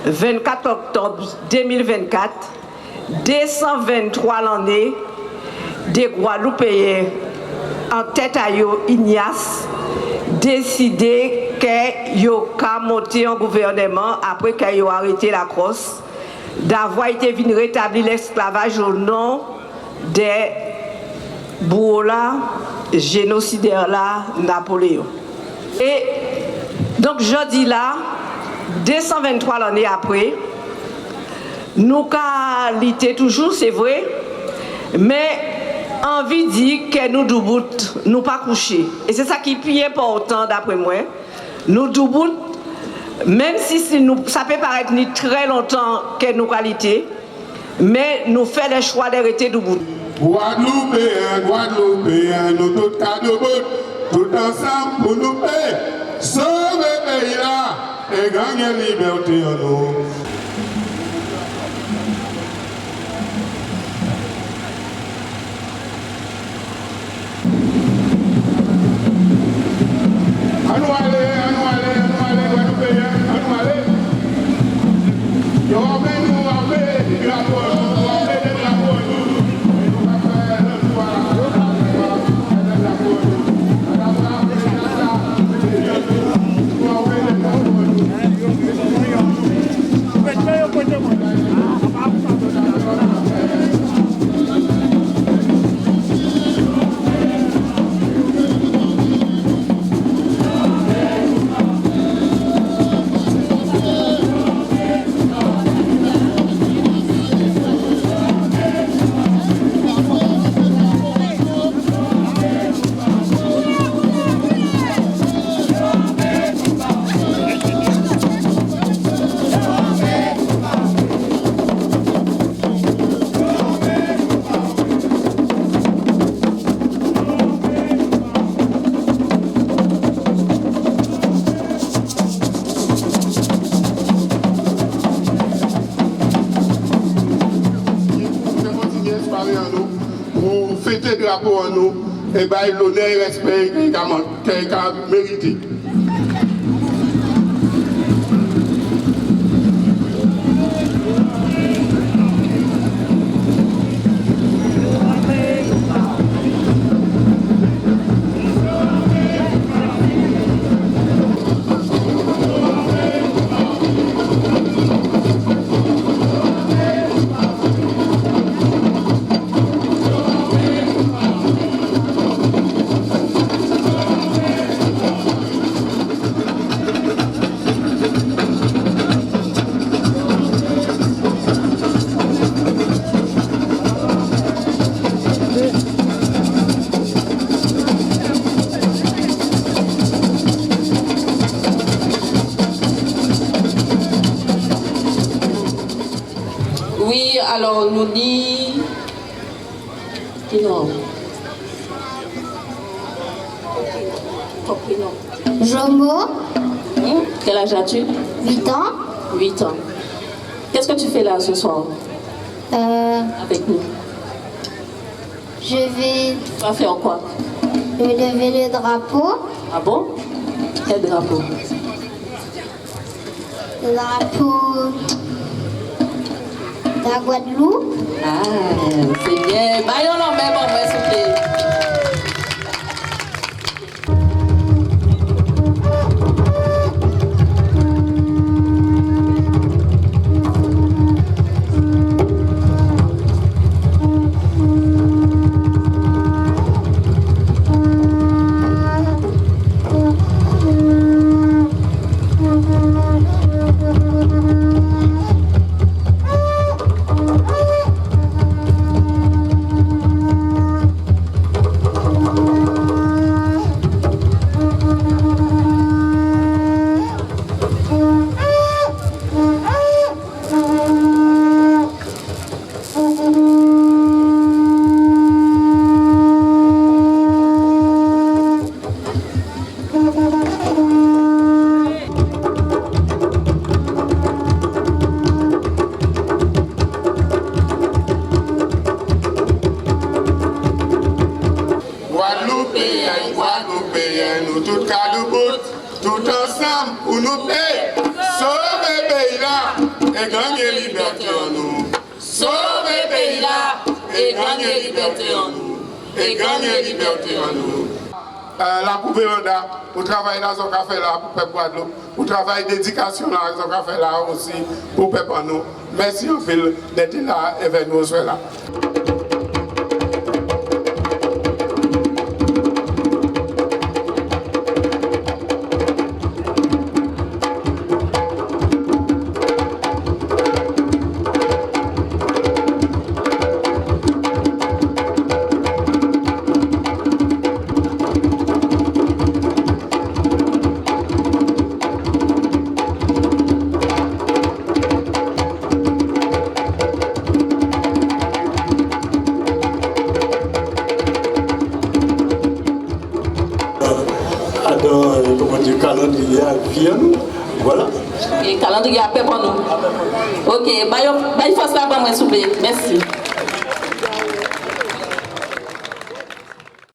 24 octobre 2024, 223 l'année, des Guadeloupéens en tête à yo Ignace, décidé que yo ka monter en gouvernement après qu'il a arrêté la crosse, d'avoir été venu rétablir l'esclavage au nom des Bouola, génocidaires là, Napoléon. Et donc je dis là, 223 l'année après, nous qualité toujours, c'est vrai, mais envie dit que nous doubout, nous pas coucher. Et c'est ça qui est plus important d'après moi. Nous doubout, même si nous, ça peut paraître ni très longtemps que nous qualité, mais nous faisons le choix d'arrêter debout. Guadeloupéens, nous tous cas debout, tout ensemble pour nous payer, sauver le pays là et gagner la liberté en nous. À nous aller, Guadeloupéens, à nous aller. Yo, nous avec des drapeaux, des drapeaux. Pour nous, et bien l'honneur et le respect qu'il a mérité. Oui, alors nous dit... Non. Jombo. Quel âge as-tu? 8 ans. 8 ans. Qu'est-ce que tu fais là ce soir? Avec nous. Je vais... Tu vas faire quoi? Je vais lever le drapeau. Ah bon? Quel drapeau? Le drapeau de la Guadeloupe. Ah, c'est bien. Baillons l'en même en vrai, s'il vous plaît. Guadeloupéens, nous tous cas de bout, tout ensemble pour nous payer, sauver pays là et gagner liberté en nous. Sauver pays là et gagner liberté en nous. Et gagner liberté en nous. La gouvernante, pour travailler dans son café là pour peuple Guadeloupe, pour travailler d'éducation là dans son café là aussi pour peuple nous. Merci en fait d'être là avec nous ce là. Calendrier à nous, voilà. Et calendrier à paix pour nous. Ok, bah il faut ça pour moi, s'il vous plaît. Merci.